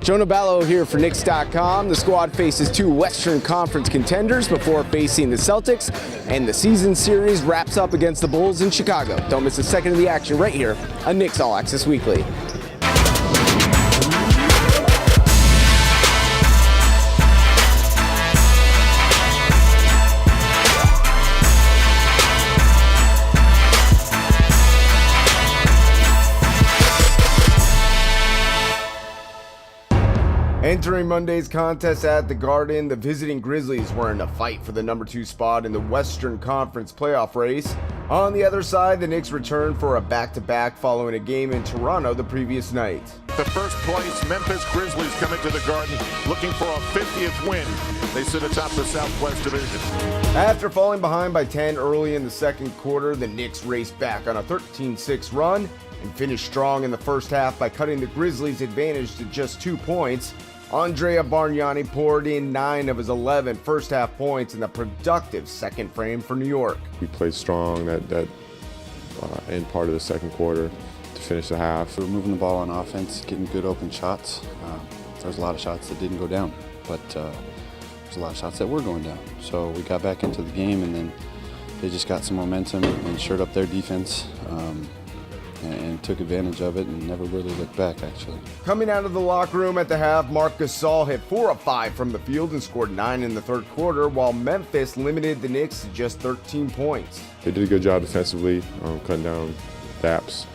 Jonah Ballo here for Knicks.com. The squad faces two Western Conference contenders before facing the Celtics, and the season series wraps up against the Bulls in Chicago. Don't miss a second of the action right here on Knicks All Access Weekly. Entering Monday's contest at the Garden, the visiting Grizzlies were in a fight for the number 2 spot in the Western Conference playoff race. On the other side, the Knicks returned for a back-to-back following a game in Toronto the previous night. The first place Memphis Grizzlies come into the Garden looking for a 50th win. They sit atop the Southwest Division. After falling behind by 10 early in the second quarter, the Knicks raced back on a 13-6 run and finished strong in the first half by cutting the Grizzlies' advantage to just 2 points. Andrea Bargnani poured in 9 of his 11 first-half points in the productive second frame for New York. We played strong that end part of the second quarter to finish the half. We were moving the ball on offense, getting good open shots. There was a lot of shots that didn't go down, but there's a lot of shots that were going down. So we got back into the game, and then they just got some momentum and shored up their defense. And took advantage of it and never really looked back, actually. Coming out of the locker room at the half, Marc Gasol hit 4 of 5 from the field and scored 9 in the third quarter, while Memphis limited the Knicks to just 13 points. They did a good job defensively, cutting down gaps,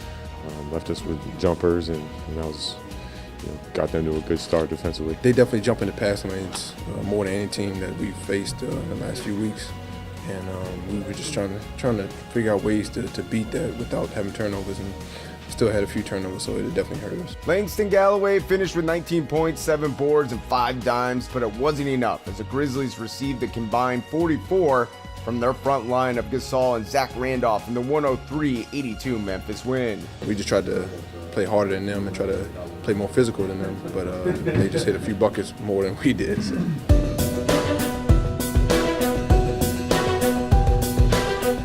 left us with jumpers, and that was, got them to a good start defensively. They definitely jump in the passing lanes more than any team that we've faced in the last few weeks. And we were just trying to figure out ways to beat that without having turnovers, and still had a few turnovers, so it definitely hurt us. Langston Galloway finished with 19 points, 7 boards, and 5 dimes, but it wasn't enough as the Grizzlies received a combined 44 from their front line of Gasol and Zach Randolph in the 103-82 Memphis win. We just tried to play harder than them and try to play more physical than them, but they just hit a few buckets more than we did. So.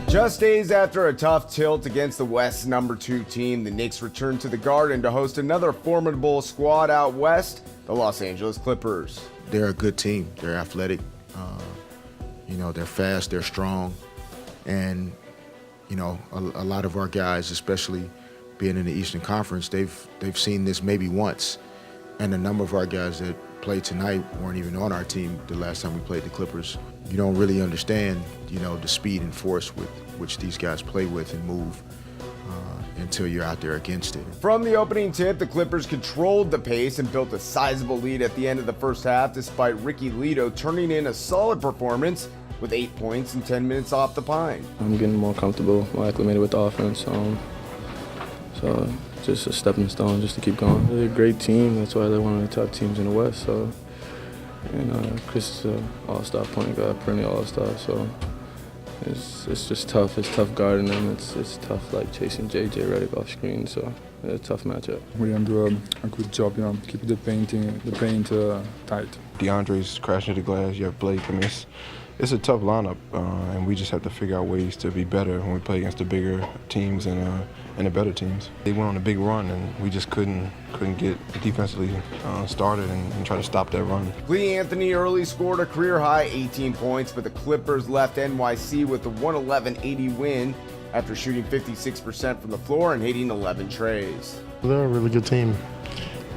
Just days after a tough tilt against the West's number 2 team, the Knicks returned to the Garden to host another formidable squad out west, the Los Angeles Clippers. They're a good team. They're athletic. They're fast. They're strong, and a lot of our guys, especially being in the Eastern Conference, they've seen this maybe once, and a number of our guys that played tonight weren't even on our team the last time we played the Clippers. You don't really understand, the speed and force with which these guys play with and move until you're out there against it. From the opening tip, the Clippers controlled the pace and built a sizable lead at the end of the first half, despite Ricky Lito turning in a solid performance with 8 points and 10 minutes off the pine. I'm getting more comfortable, more acclimated with the offense. So just a stepping stone just to keep going. They're a great team. That's why they're one of the top teams in the West. So, Chris is an all-star point guard, perennial all-star. So it's just tough. It's tough guarding them. It's tough like chasing JJ Redick off screen. So it's a tough matchup. We're gonna do a good job, keep the paint tight. DeAndre's crashing the glass. You have Blake. It's a tough lineup, and we just have to figure out ways to be better when we play against the bigger teams and the better teams. They went on a big run, and we just couldn't get defensively started and try to stop that run. Lee Anthony early scored a career-high 18 points, but the Clippers left NYC with the 111-80 win after shooting 56% from the floor and hitting 11 trays. They're a really good team.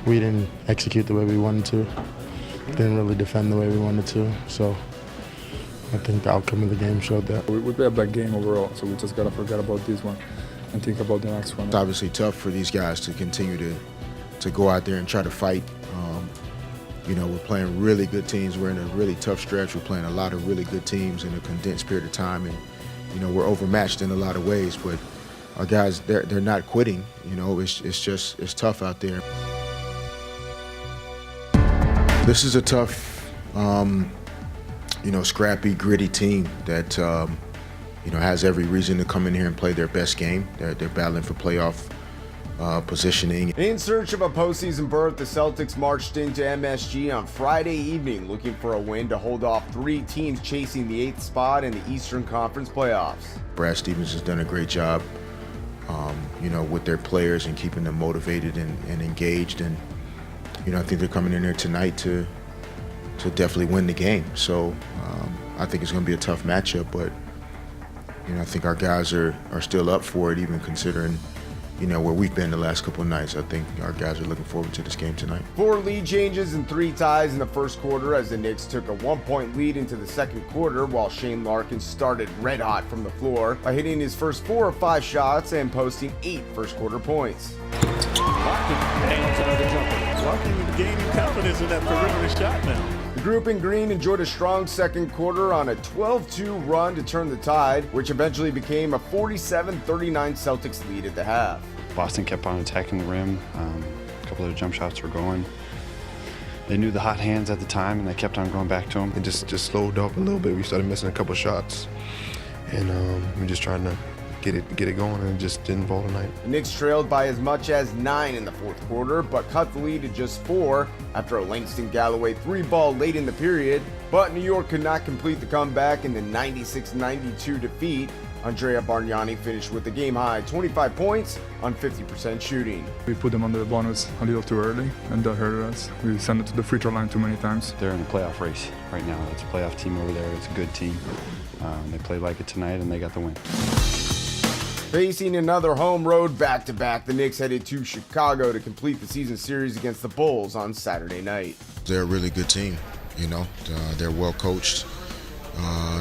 We didn't execute the way we wanted to. Didn't really defend the way we wanted to, so I think the outcome of the game showed that. We played a bad game overall, so we just gotta forget about this one and think about the next one. It's obviously tough for these guys to continue to go out there and try to fight. We're playing really good teams. We're in a really tough stretch. We're playing a lot of really good teams in a condensed period of time, and we're overmatched in a lot of ways. But our guys, they're not quitting. It's tough out there. This is a tough, scrappy, gritty team that, has every reason to come in here and play their best game. They're battling for playoff positioning. In search of a postseason berth, the Celtics marched into MSG on Friday evening looking for a win to hold off 3 teams chasing the 8th spot in the Eastern Conference playoffs. Brad Stevens has done a great job, with their players and keeping them motivated and engaged. And I think they're coming in there tonight to definitely win the game. So I think it's going to be a tough matchup, but I think our guys are still up for it, even considering where we've been the last couple of nights. I think our guys are looking forward to this game tonight. 4 lead changes and 3 ties in the first quarter as the Knicks took a 1-point lead into the second quarter, while Shane Larkin started red hot from the floor by hitting his first 4 of 5 shots and posting 8 first quarter points. Larkin nails another jumper. Larkin gaining confidence in that perimeter shot now. The group in green enjoyed a strong second quarter on a 12-2 run to turn the tide, which eventually became a 47-39 Celtics lead at the half. Boston kept on attacking the rim. A couple of jump shots were going. They knew the hot hands at the time, and they kept on going back to them. It just slowed up a little bit. We started missing a couple shots, and we just trying to get it going, and it just didn't fall tonight. The Knicks trailed by as much as 9 in the fourth quarter, but cut the lead to just 4 after a Langston Galloway 3-ball late in the period. But New York could not complete the comeback in the 96-92 defeat. Andrea Bargnani finished with a game-high 25 points on 50% shooting. We put them on the bonus a little too early, and that hurt us. We sent it to the free throw line too many times. They're in a playoff race right now. It's a playoff team over there. It's a good team. They played like it tonight, and they got the win. Facing another home road back-to-back, the Knicks headed to Chicago to complete the season series against the Bulls on Saturday night. They're a really good team, they're well coached.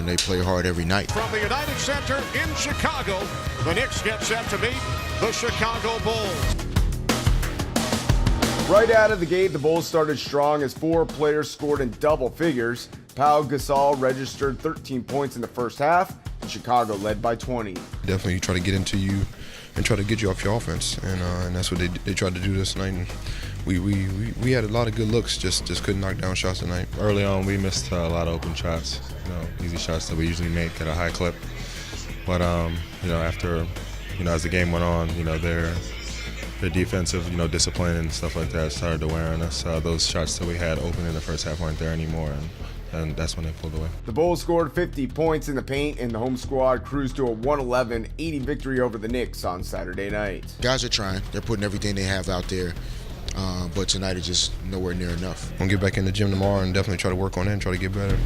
They play hard every night. From the United Center in Chicago, the Knicks get set to meet the Chicago Bulls. Right out of the gate, the Bulls started strong as 4 players scored in double figures. Pau Gasol registered 13 points in the first half, and Chicago led by 20. Definitely try to get into you and try to get you off your offense, and that's what they tried to do this night. And we had a lot of good looks, just couldn't knock down shots tonight. Early on, we missed a lot of open shots, easy shots that we usually make at a high clip. But after, as the game went on, their defensive, discipline and stuff like that started to wear on us. Those shots that we had open in the first half weren't there anymore, and that's when they pulled away. The Bulls scored 50 points in the paint, and the home squad cruised to a 111-80 victory over the Knicks on Saturday night. Guys are trying. They're putting everything they have out there, but tonight is just nowhere near enough. I'm going to get back in the gym tomorrow and definitely try to work on it and try to get better.